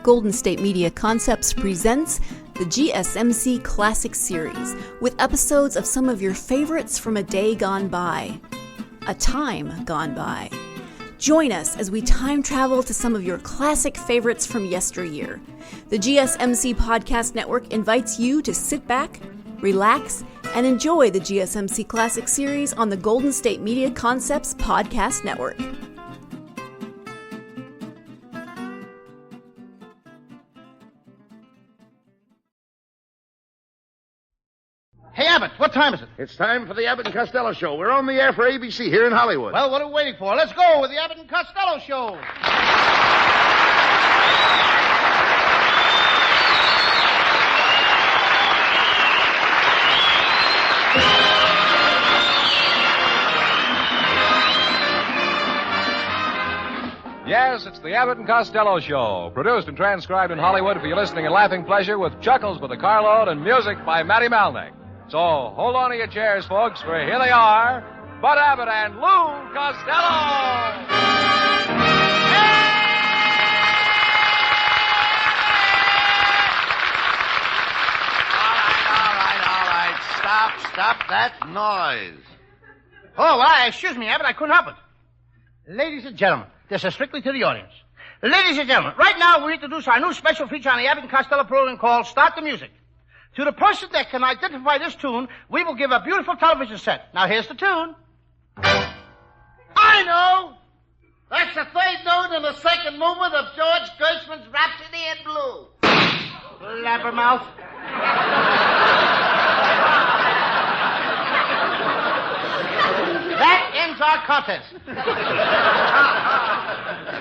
Golden State Media Concepts presents the GSMC Classics series, with episodes of some of your favorites from a day gone by, a time gone by. Join us as we time travel to some of your classic favorites from yesteryear. The GSMC Podcast Network invites you to sit back, relax, and enjoy the GSMC Classics series on the Golden State Media Concepts Podcast Network. Hey, Abbott, what time is it? It's time for the Abbott and Costello Show. We're on the air for ABC here in Hollywood. Well, what are we waiting for? Let's go with the Abbott and Costello Show. Yes, it's the Abbott and Costello Show, produced and transcribed in Hollywood for your listening and laughing pleasure, with chuckles with a carload and music by Matty Malnick. So hold on to your chairs, folks, for here they are, Bud Abbott and Lou Costello. All right. Stop that noise. Oh, well, excuse me, Abbott, I couldn't help it. Ladies and gentlemen, this is strictly to the audience. Ladies and gentlemen, right now we introduce our new special feature on the Abbott and Costello program called Start the Music. To the person that can identify this tune, we will give a beautiful television set. Now, here's the tune. I know! That's the third note in the second movement of George Gershwin's Rhapsody in Blue. Blabbermouth. That ends our contest.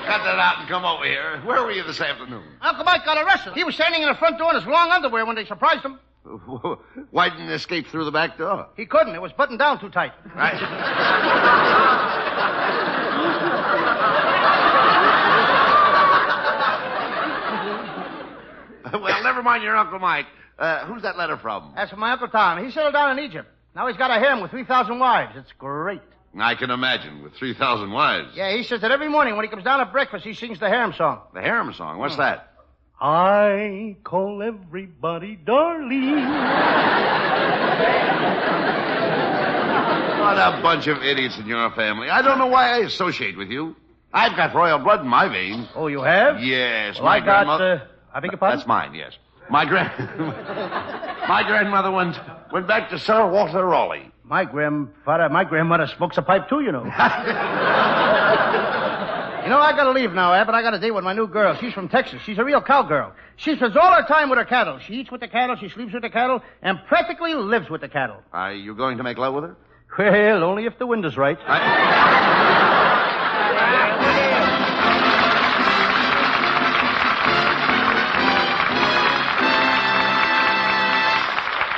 Cut that out and come over here. Where were you this afternoon? Uncle Mike got arrested. He was standing in the front door in his long underwear when they surprised him. Why didn't he escape through the back door? He couldn't. It was buttoned down too tight. Right. Well, never mind your Uncle Mike. Who's that letter from? That's from my Uncle Tom. He settled down in Egypt. Now he's got a harem with 3,000 wives. It's great. I can imagine, with 3,000 wives. Yeah, he says that every morning when he comes down at breakfast, he sings the harem song. The harem song? What's that? I call everybody darling. What a bunch of idiots in your family. I don't know why I associate with you. I've got royal blood in my veins. Oh, you have? Yes. Well, I beg your pardon? That's mine, yes. My grandmother went back to Sir Walter Raleigh. My grandmother smokes a pipe, too, you know. You know, I gotta leave now, Abbott. I got a date with my new girl. She's from Texas. She's a real cowgirl. She spends all her time with her cattle. She eats with the cattle, she sleeps with the cattle, and practically lives with the cattle. Are you going to make love with her? Well, only if the wind is right.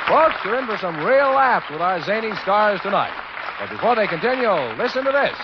Folks, you're in for some real laughs with our zany stars tonight. But before they continue, listen to this.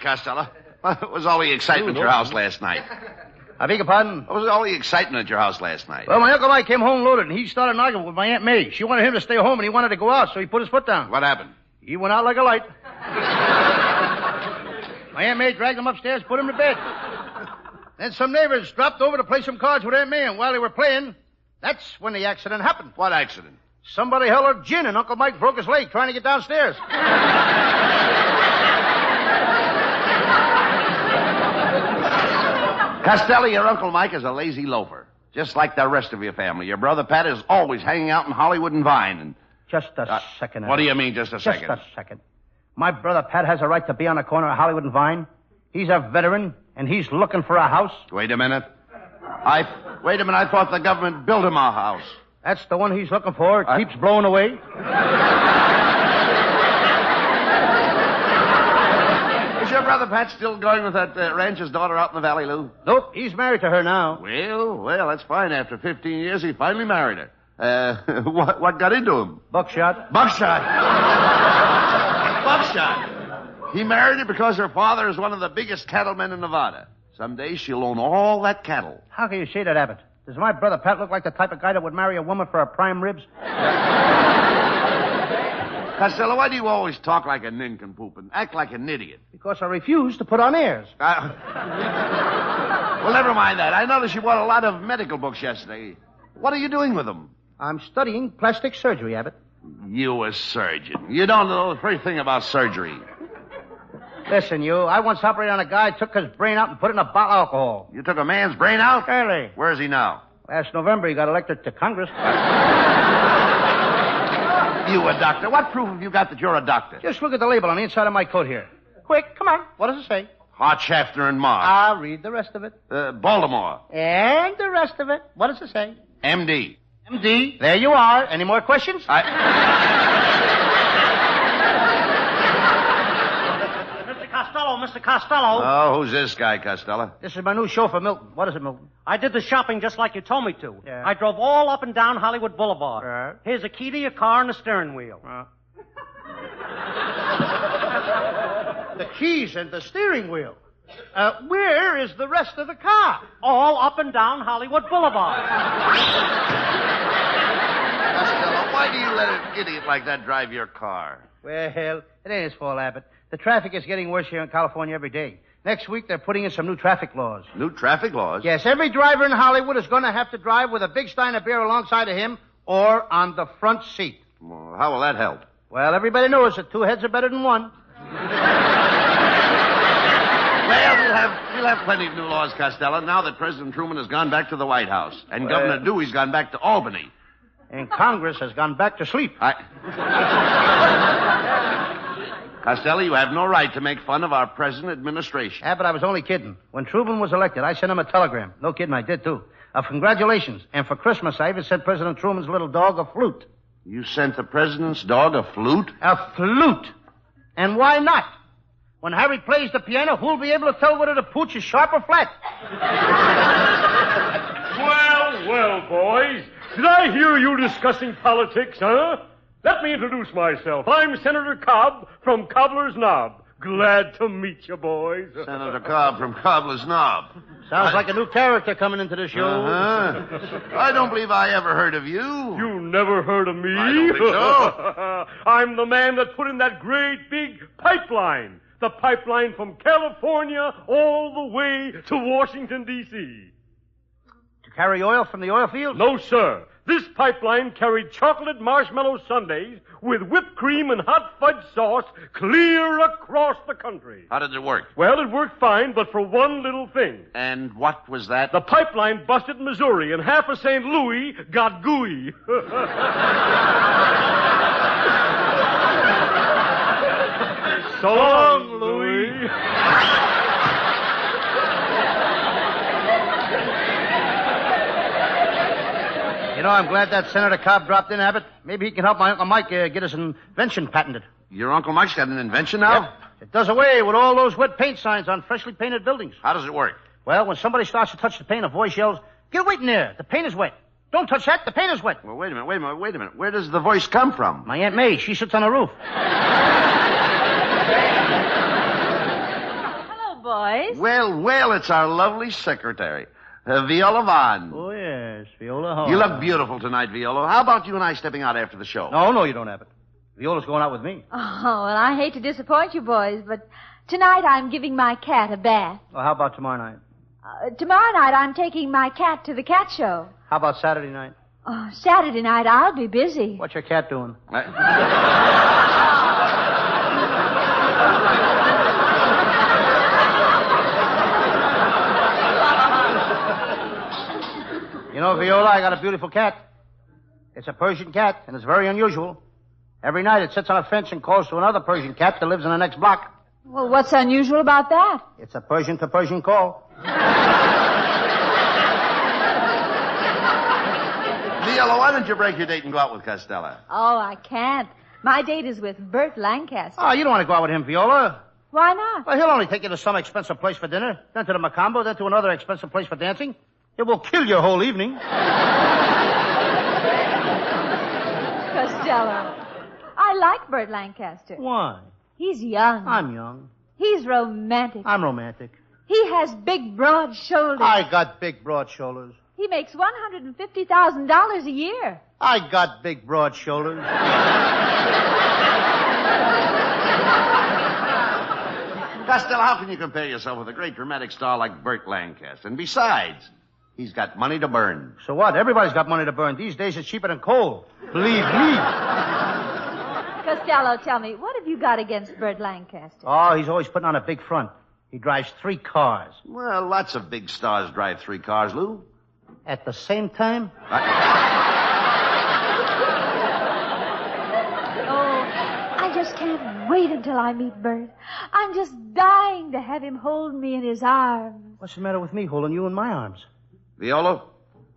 Costello. What was all the excitement at your house last night? I beg your pardon? What was all the excitement at your house last night? Well, my Uncle Mike came home loaded, and he started an argument with my Aunt May. She wanted him to stay home, and he wanted to go out, so he put his foot down. What happened? He went out like a light. My Aunt May dragged him upstairs, put him to bed. Then some neighbors dropped over to play some cards with Aunt May, and while they were playing, that's when the accident happened. What accident? Somebody hollered gin, and Uncle Mike broke his leg trying to get downstairs. Costello, your Uncle Mike is a lazy loafer, just like the rest of your family. Your brother Pat is always hanging out in Hollywood and Vine. And Just a second. what do you mean, just a second? Just a second. My brother Pat has a right to be on the corner of Hollywood and Vine. He's a veteran, and he's looking for a house. Wait a minute. I thought the government built him a house. That's the one he's looking for. It keeps blowing away. Is your brother Pat still going with that rancher's daughter out in the valley, Lou? Nope, he's married to her now. Well, that's fine. After 15 years, he finally married her. What got into him? Buckshot. Buckshot. He married her because her father is one of the biggest cattlemen in Nevada. Someday she'll own all that cattle. How can you say that, Abbott? Does my brother Pat look like the type of guy that would marry a woman for her prime ribs? Costello, why do you always talk like a nincompoop and act like an idiot? Because I refuse to put on airs. Well, never mind that. I noticed you bought a lot of medical books yesterday. What are you doing with them? I'm studying plastic surgery, Abbott. You a surgeon. You don't know the first thing about surgery. Listen, I once operated on a guy, took his brain out and put it in a bottle of alcohol. You took a man's brain out? Early. Where is he now? Last November, he got elected to Congress. You a doctor? What proof have you got that you're a doctor? Just look at the label on the inside of my coat here. Quick, come on. What does it say? Hart, Schaffner, and Mark. I'll read the rest of it. Baltimore. And the rest of it. What does it say? MD. MD. There you are. Any more questions? Mr. Costello. Oh, who's this guy, Costello? This is my new chauffeur, Milton. What is it, Milton? I did the shopping just like you told me to. Yeah. I drove all up and down Hollywood Boulevard. Right. Here's a key to your car and a steering wheel. The keys and the steering wheel. Where is the rest of the car? All up and down Hollywood Boulevard. Costello, why do you let an idiot like that drive your car? Well, it ain't his fault, Abbott. The traffic is getting worse here in California every day. Next week, they're putting in some new traffic laws. New traffic laws? Yes, every driver in Hollywood is going to have to drive with a big stein of beer alongside of him or on the front seat. Well, how will that help? Well, everybody knows that two heads are better than one. Well, we'll have plenty of new laws, Costello, now that President Truman has gone back to the White House. And Governor Dewey's gone back to Albany. And Congress has gone back to sleep. Costello, you have no right to make fun of our present administration. Abbott, I was only kidding. When Truman was elected, I sent him a telegram. No kidding, I did, too. Of congratulations. And for Christmas, I even sent President Truman's little dog a flute. You sent the president's dog a flute? A flute. And why not? When Harry plays the piano, who'll be able to tell whether the pooch is sharp or flat? Well, boys. Did I hear you discussing politics, huh? Let me introduce myself. I'm Senator Cobb from Cobbler's Knob. Glad to meet you, boys. Senator Cobb from Cobbler's Knob. Sounds like a new character coming into the show. I don't believe I ever heard of you. You never heard of me? I don't think so. I'm the man that put in that great big pipeline. The pipeline from California all the way to Washington, D.C. To carry oil from the oil field? No, sir. This pipeline carried chocolate marshmallow sundaes with whipped cream and hot fudge sauce clear across the country. How did it work? Well, it worked fine, but for one little thing. And what was that? The pipeline busted in Missouri, and half of St. Louis got gooey. So long, Louis. You know, I'm glad that Senator Cobb dropped in, Abbott. Maybe he can help my Uncle Mike get his invention patented. Your Uncle Mike's got an invention now? Yep. It does away with all those wet paint signs on freshly painted buildings. How does it work? Well, when somebody starts to touch the paint, a voice yells, "Get away from there! The paint is wet! Don't touch that! The paint is wet!" Well, wait a minute. Where does the voice come from? My Aunt May, she sits on the roof. Hello, boys. Well, it's our lovely secretary, Viola Vaughn. Oh, yes, Viola Hall. You look beautiful tonight, Viola. How about you and I stepping out after the show? No, you don't, Abbott. Viola's going out with me. Oh, well, I hate to disappoint you boys, but tonight I'm giving my cat a bath. Well, how about tomorrow night? Tomorrow night I'm taking my cat to the cat show. How about Saturday night? Oh, Saturday night I'll be busy. What's your cat doing? You know, Viola, I got a beautiful cat. It's a Persian cat, and it's very unusual. Every night it sits on a fence and calls to another Persian cat that lives in the next block. Well, what's unusual about that? It's a Persian-to-Persian call. Viola, why don't you break your date and go out with Costello? Oh, I can't. My date is with Bert Lancaster. Oh, you don't want to go out with him, Viola. Why not? Well, he'll only take you to some expensive place for dinner, then to the Macambo, then to another expensive place for dancing. It will kill your whole evening. Costello, I like Bert Lancaster. Why? He's young. I'm young. He's romantic. I'm romantic. He has big, broad shoulders. I got big, broad shoulders. He makes $150,000 a year. I got big, broad shoulders. Costello, how can you compare yourself with a great dramatic star like Burt Lancaster? And besides, he's got money to burn. So what? Everybody's got money to burn. These days it's cheaper than coal. Believe me. Costello, tell me, what have you got against Burt Lancaster? Oh, he's always putting on a big front. He drives 3 cars. Well, lots of big stars drive 3 cars, Lou. At the same time? Oh, I just can't wait until I meet Bert. I'm just dying to have him hold me in his arms. What's the matter with me holding you in my arms? Viola,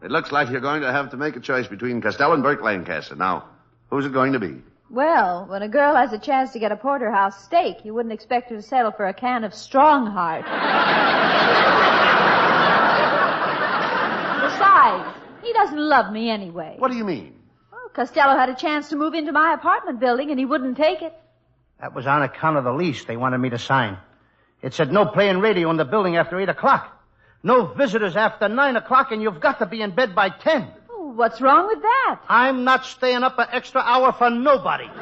it looks like you're going to have to make a choice between Costello and Burt Lancaster. Now, who's it going to be? Well, when a girl has a chance to get a porterhouse steak, you wouldn't expect her to settle for a can of Strongheart. Besides, he doesn't love me anyway. What do you mean? Well, Costello had a chance to move into my apartment building, and he wouldn't take it. That was on account of the lease they wanted me to sign. It said no playing radio in the building after 8 o'clock. No visitors after 9 o'clock, and you've got to be in bed by 10. Oh, what's wrong with that? I'm not staying up an extra hour for nobody. Oh,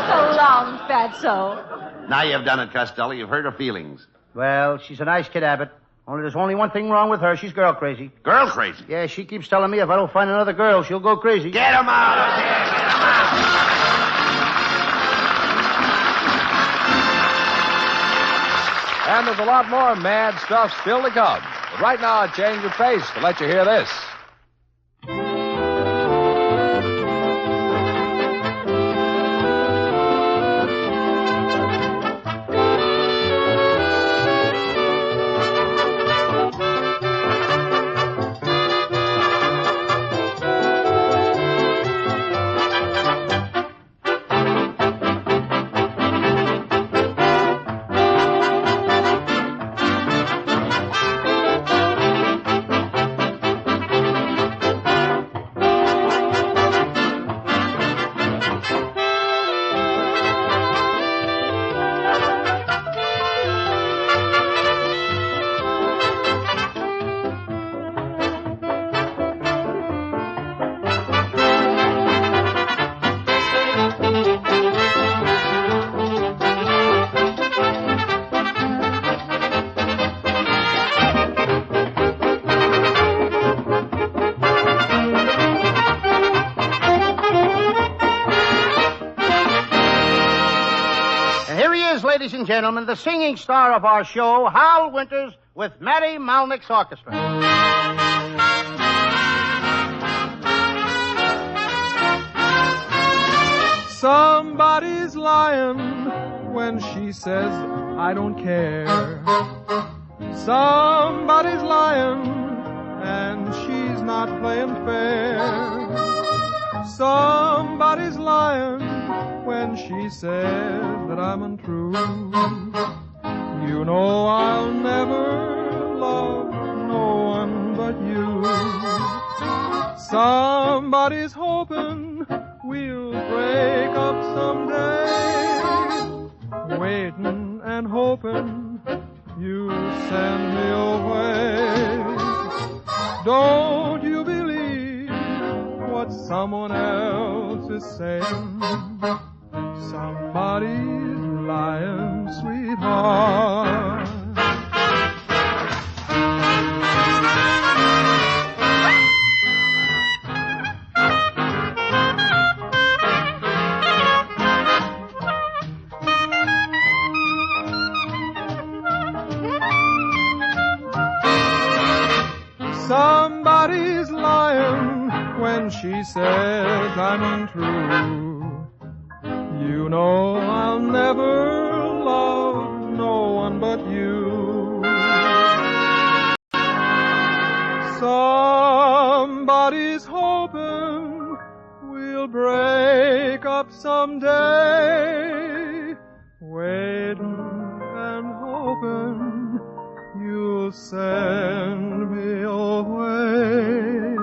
so long, Fatso. Now you've done it, Costello. You've hurt her feelings. Well, she's a nice kid, Abbott. Only there's only one thing wrong with her. She's girl crazy. Girl crazy? Yeah, she keeps telling me if I don't find another girl, she'll go crazy. Get him out of here! Get him out! And there's a lot more mad stuff still to come. But right now, a change of pace to let you hear this. Ladies and gentlemen, the singing star of our show, Hal Winters, with Matty Malnick's orchestra. Somebody's lying when she says, I don't care. Somebody's lying and she's not playing fair. Somebody's lying when she says that I'm untrue. You know I'll never love no one but you. Somebody's hoping we'll break up someday, waiting and hoping you'll send me away. Don't you believe what someone else is saying? Somebody's lying, sweetheart. Somebody's lying when she says I'm untrue. You know I'll never love no one but you. Somebody's hoping we'll break up someday, waiting and hoping you'll send me away.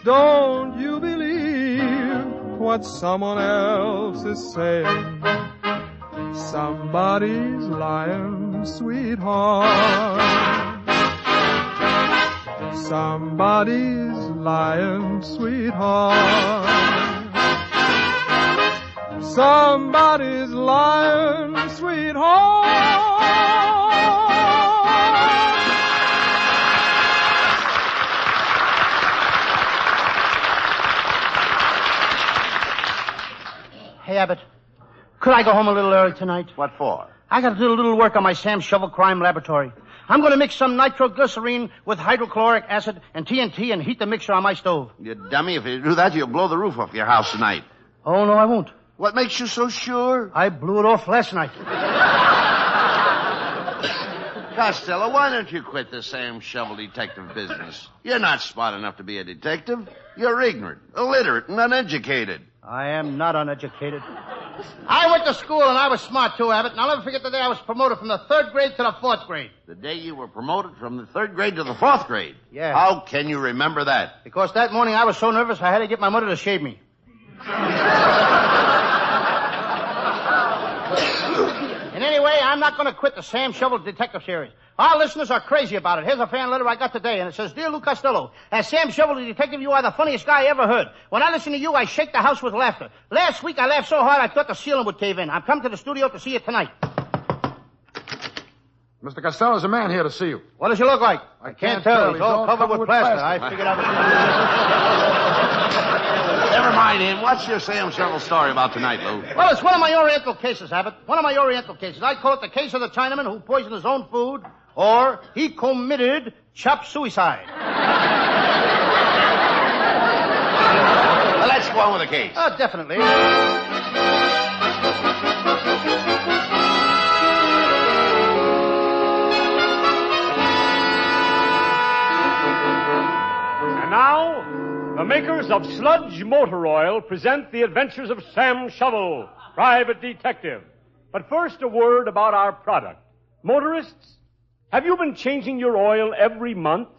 Don't you believe what someone else is saying? Somebody's lying, sweetheart. Somebody's lying, sweetheart. Somebody's lying, sweetheart. Hey, Abbott, could I go home a little early tonight? What for? I got to do a little work on my Sam Shovel crime laboratory. I'm going to mix some nitroglycerine with hydrochloric acid and TNT and heat the mixture on my stove. You dummy, if you do that, you'll blow the roof off your house tonight. Oh, no, I won't. What makes you so sure? I blew it off last night. Costello, why don't you quit the Sam Shovel detective business? You're not smart enough to be a detective. You're ignorant, illiterate, and uneducated. I am not uneducated. I went to school and I was smart too, Abbott, and I'll never forget the day I was promoted from the 3rd grade to the 4th grade. The day you were promoted from the 3rd grade to the 4th grade? Yeah. How can you remember that? Because that morning I was so nervous I had to get my mother to shave me. And anyway, I'm not going to quit the Sam Shovel Detective Series. Our listeners are crazy about it. Here's a fan letter I got today, and it says, Dear Lou Costello, as Sam Shovel the Detective, you are the funniest guy I ever heard. When I listen to you, I shake the house with laughter. Last week, I laughed so hard I thought the ceiling would cave in. I've come to the studio to see you tonight. Mr. Costello, there's a man here to see you. What does he look like? I can't tell. He's all covered with plaster. I figured I was... Never mind him. What's your Sam Shovel story about tonight, Lou? Well, it's one of my Oriental cases, Abbott. One of my Oriental cases. I call it the case of the Chinaman who poisoned his own food, or he committed suicide. Well, let's go on with the case. Oh, definitely. And now, the makers of Sludge Motor Oil present the adventures of Sam Shovel, private detective. But first, a word about our product. Motorists, have you been changing your oil every month?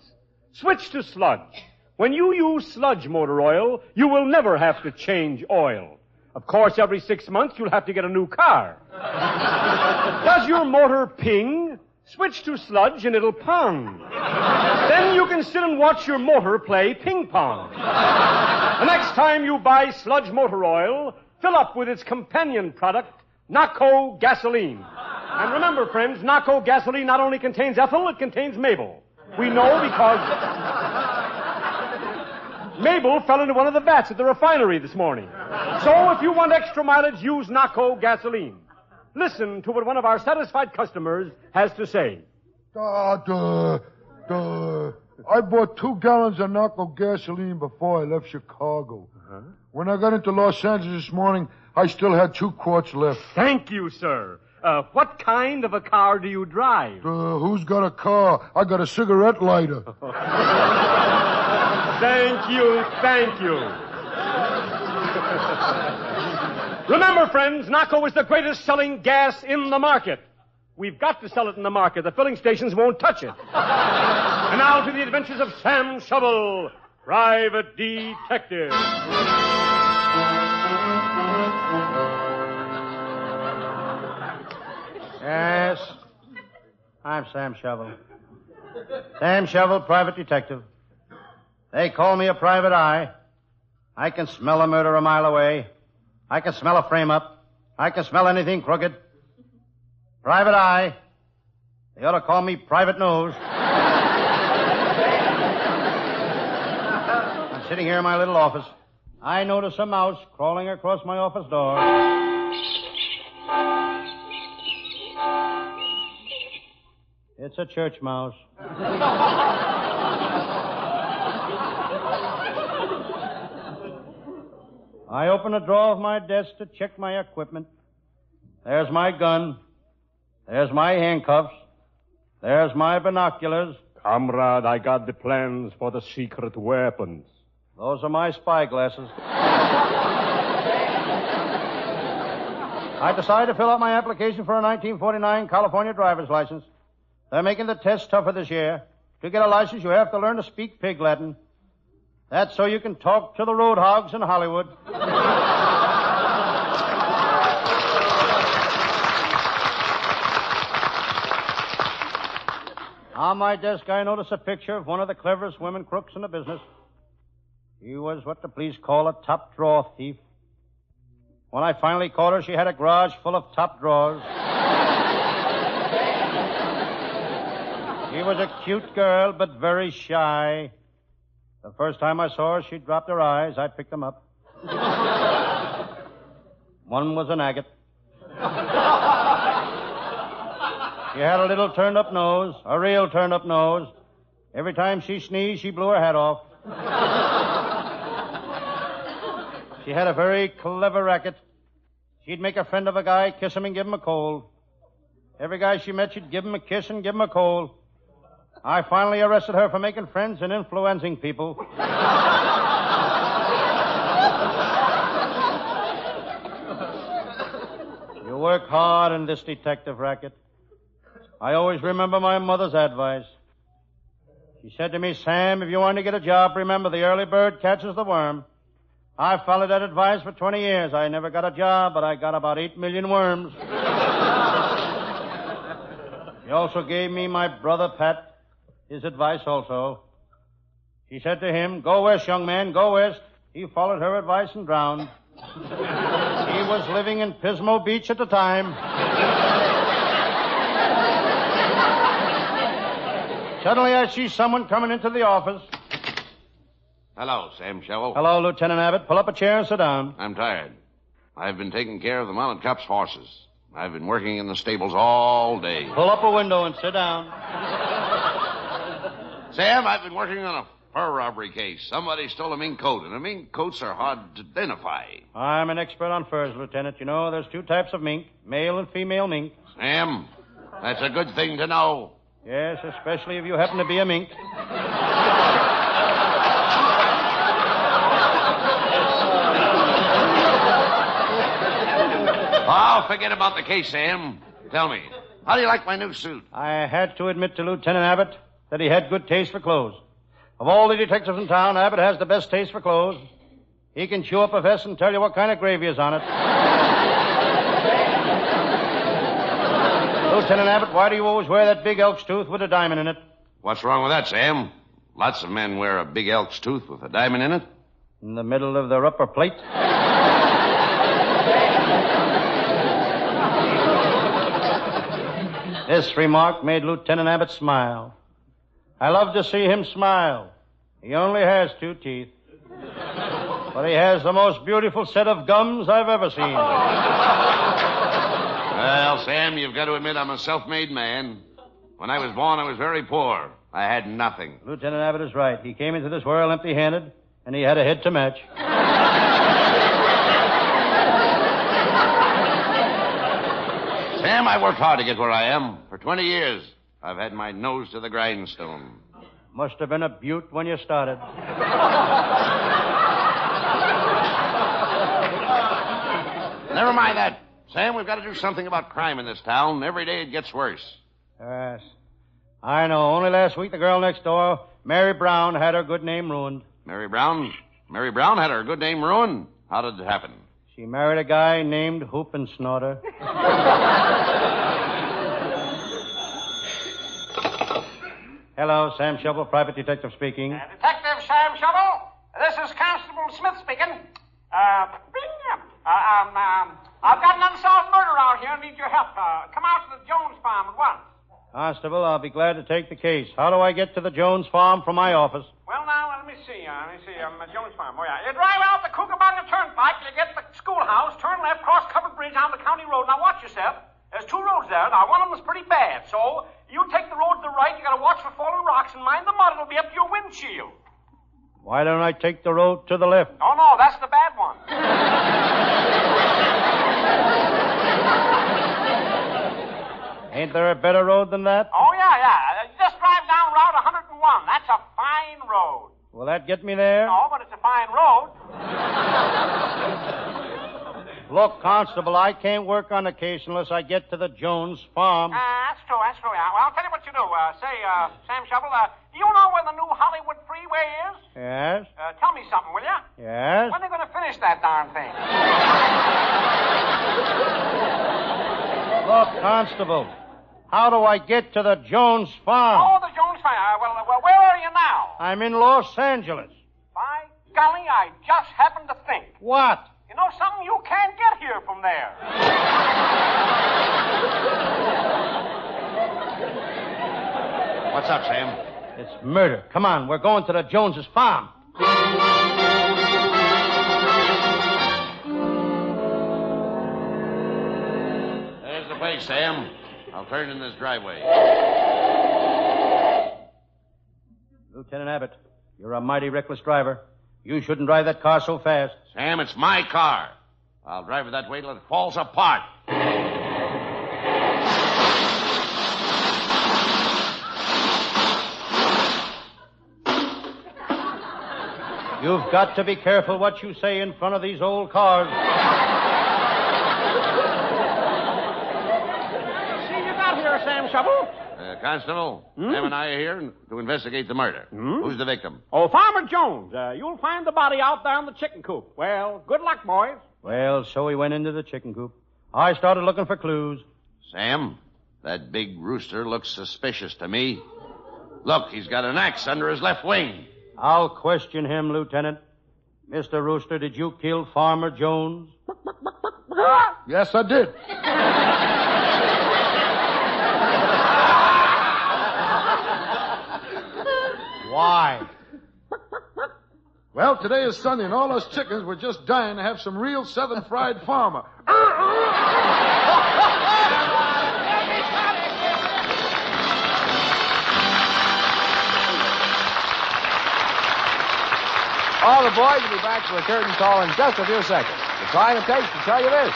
Switch to Sludge. When you use Sludge Motor Oil, you will never have to change oil. Of course, every 6 months, you'll have to get a new car. Does your motor ping? Switch to Sludge and it'll pong. Then you can sit and watch your motor play ping pong. The next time you buy Sludge Motor Oil, fill up with its companion product, Naco Gasoline. And remember, friends, Naco Gasoline not only contains ethyl, it contains Mabel. We know because Mabel fell into one of the vats at the refinery this morning. So if you want extra mileage, use Naco Gasoline. Listen to what one of our satisfied customers has to say. I bought 2 gallons of Naco gasoline before I left Chicago. Uh-huh. When I got into Los Angeles this morning, I still had 2 quarts left. Thank you, sir. What kind of a car do you drive? Who's got a car? I got a cigarette lighter. Thank you. Remember, friends, Naco is the greatest selling gas in the market. We've got to sell it in the market. The filling stations won't touch it. And now to the adventures of Sam Shovel, private detective. Yes, I'm Sam Shovel. Sam Shovel, private detective. They call me a private eye. I can smell a murder a mile away. I can smell a frame-up. I can smell anything crooked. Private eye. They ought to call me private nose. I'm sitting here in my little office. I notice a mouse crawling across my office door. It's a church mouse. I open the drawer of my desk to check my equipment. There's my gun. There's my handcuffs. There's my binoculars. Comrade, I got the plans for the secret weapons. Those are my spy glasses. I decided to fill out my application for a 1949 California driver's license. They're making the test tougher this year. To get a license, you have to learn to speak pig Latin. That's so you can talk to the road hogs in Hollywood. On my desk, I notice a picture of one of the cleverest women crooks in the business. She was what the police call a top drawer thief. When I finally caught her, she had a garage full of top drawers. She was a cute girl, but very shy. The first time I saw her, she dropped her eyes. I picked them up. One was an agate. She had a little turned-up nose, a real turned-up nose. Every time she sneezed, she blew her hat off. She had a very clever racket. She'd make a friend of a guy, kiss him, and give him a cold. Every guy she met, she'd give him a kiss and give him a cold. I finally arrested her for making friends and influencing people. You work hard in this detective racket. I always remember my mother's advice. She said to me, Sam, if you want to get a job, remember the early bird catches the worm. I followed that advice for 20 years. I never got a job, but I got about 8 million worms. She also gave me my brother Pat his advice also. She said to him, go west, young man, go west. He followed her advice and drowned. He was living in Pismo Beach at the time. Suddenly I see someone coming into the office. Hello, Sam Shovel. Hello, Lieutenant Abbott. Pull up a chair and sit down. I'm tired. I've been taking care of the mounted cop's horses. I've been working in the stables all day. Pull up a window and sit down. Sam, I've been working on a fur robbery case. Somebody stole a mink coat, and the mink coats are hard to identify. I'm an expert on furs, Lieutenant. You know, there's 2 types of mink, male and female mink. Sam, that's a good thing to know. Yes, especially if you happen to be a mink. Oh, forget about the case, Sam. Tell me, how do you like my new suit? I had to admit to Lieutenant Abbott that he had good taste for clothes. Of all the detectives in town, Abbott has the best taste for clothes. He can chew up a vest and tell you what kind of gravy is on it. Lieutenant Abbott, why do you always wear that big elk's tooth with a diamond in it? What's wrong with that, Sam? Lots of men wear a big elk's tooth with a diamond in it. In the middle of their upper plate? This remark made Lieutenant Abbott smile. I love to see him smile. He only has 2 teeth. But he has the most beautiful set of gums I've ever seen. Well, Sam, you've got to admit I'm a self-made man. When I was born, I was very poor. I had nothing. Lieutenant Abbott is right. He came into this world empty-handed, and he had a head to match. Sam, I worked hard to get where I am. For 20 years, I've had my nose to the grindstone. Must have been a beaut when you started. Never mind that. Sam, we've got to do something about crime in this town. Every day it gets worse. Yes. I know. Only last week, the girl next door, Mary Brown, had her good name ruined. Mary Brown? Mary Brown had her good name ruined? How did it happen? She married a guy named Hoop and Snorter. Hello, Sam Shovel, private detective speaking. Detective Sam Shovel, this is Constable Smith speaking. I've got an unsolved murder out here and need your help. Come out to the Jones farm at once. Constable, I'll be glad to take the case. How do I get to the Jones farm from my office? Well, now, let me see. Jones farm. Oh, yeah. You drive out the Kookaburra Turnpike, you get to the schoolhouse, turn left, cross Covered Bridge on the county road. Now, watch yourself. There's 2 roads there. Now, one of them's pretty bad. So, you take the road to the right, you got to watch for fallen rocks and mind the mud. It'll be up to your windshield. Why don't I take the road to the left? Oh, no, that's the bad one. Ain't there a better road than that? Oh, yeah. You just drive down Route 101. That's a fine road. Will that get me there? No, but it's a fine road. Look, Constable, I can't work on the case unless I get to the Jones farm. That's true. Yeah. Well, I'll tell you what you do. Sam Shovel, do you know where the new Hollywood freeway is? Yes? Tell me something, will you? Yes? When are they going to finish that darn thing? Look, Constable, how do I get to the Jones farm? Oh, the Jones farm. Well, where are you now? I'm in Los Angeles. By golly, I just happened to think. What? You know something? You can't get here from there. What's up, Sam? It's murder. Come on, we're going to the Joneses' farm. There's the place, Sam. I'll turn in this driveway. Lieutenant Abbott, you're a mighty reckless driver. You shouldn't drive that car so fast. Sam, it's my car. I'll drive it that way till it falls apart. You've got to be careful what you say in front of these old cars. See you got here, Sam Shovel. Constable, Sam and I are here to investigate the murder. Who's the victim? Oh, Farmer Jones. You'll find the body out there in the chicken coop. Well, good luck, boys. Well, so he went into the chicken coop. I started looking for clues. Sam, that big rooster looks suspicious to me. Look, he's got an axe under his left wing. I'll question him, Lieutenant. Mr. Rooster, did you kill Farmer Jones? Yes, I did. Why? Well, today is Sunday, and all us chickens were just dying to have some real Southern fried farmer. All the boys will be back for the curtain call in just a few seconds. The time it takes to tell you this.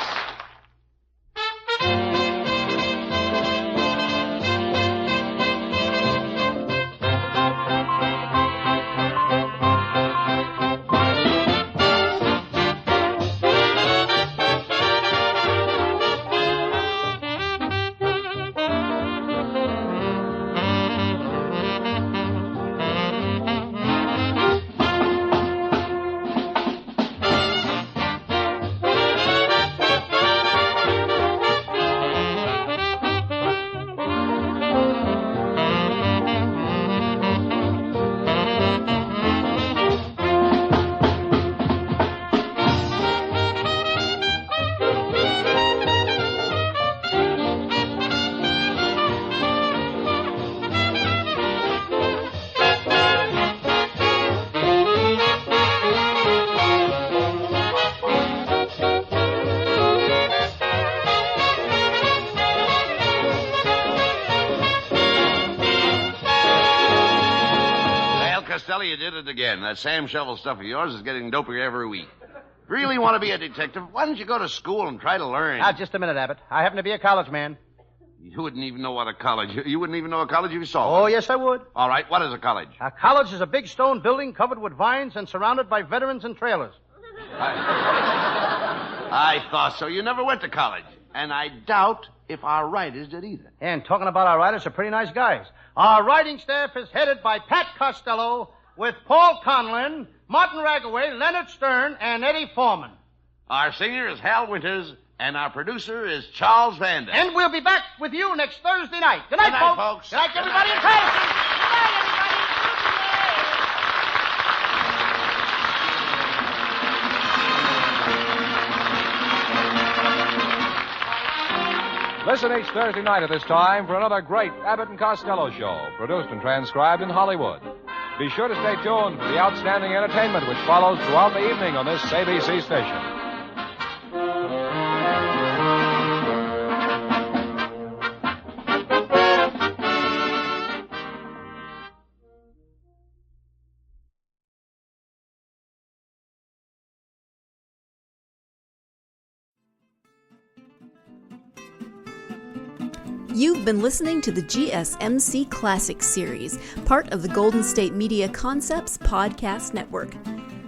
Costello, you did it again. That Sam Shovel stuff of yours is getting dopier every week. If you really want to be a detective, why don't you go to school and try to learn? Just a minute, Abbott. I happen to be a college man. You wouldn't even know what a college... You wouldn't even know a college if you saw Oh, one. yes, I would. All right, what is a college? A college is a big stone building covered with vines and surrounded by veterans and trailers. I thought so. You never went to college. And I doubt if our writers did either. And talking about our writers, they're pretty nice guys. Our writing staff is headed by Pat Costello with Paul Conlin, Martin Ragaway, Leonard Stern, and Eddie Foreman. Our singer is Hal Winters, and our producer is Charles Vander. And we'll be back with you next Thursday night. Good night, folks. Good night, everybody in Patterson. Good night, everybody. Listen each Thursday night at this time for another great Abbott and Costello show, produced and transcribed in Hollywood. Be sure to stay tuned for the outstanding entertainment which follows throughout the evening on this ABC station. You've been listening to the GSMC Classics series, part of the Golden State Media Concepts Podcast Network.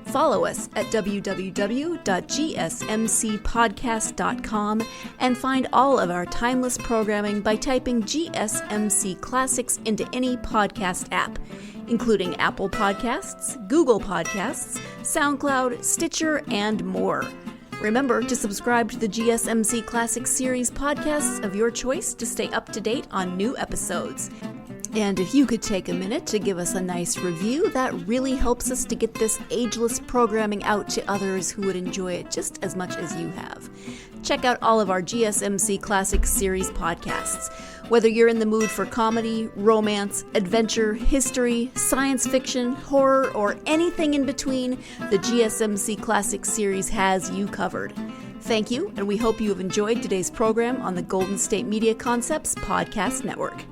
Follow us at www.gsmcpodcast.com and find all of our timeless programming by typing GSMC Classics into any podcast app, including Apple Podcasts, Google Podcasts, SoundCloud, Stitcher, and more. Remember to subscribe to the GSMC Classics series podcasts of your choice to stay up to date on new episodes. And if you could take a minute to give us a nice review, that really helps us to get this ageless programming out to others who would enjoy it just as much as you have. Check out all of our GSMC Classics series podcasts. Whether you're in the mood for comedy, romance, adventure, history, science fiction, horror, or anything in between, the GSMC Classics series has you covered. Thank you, and we hope you have enjoyed today's program on the Golden State Media Concepts Podcast Network.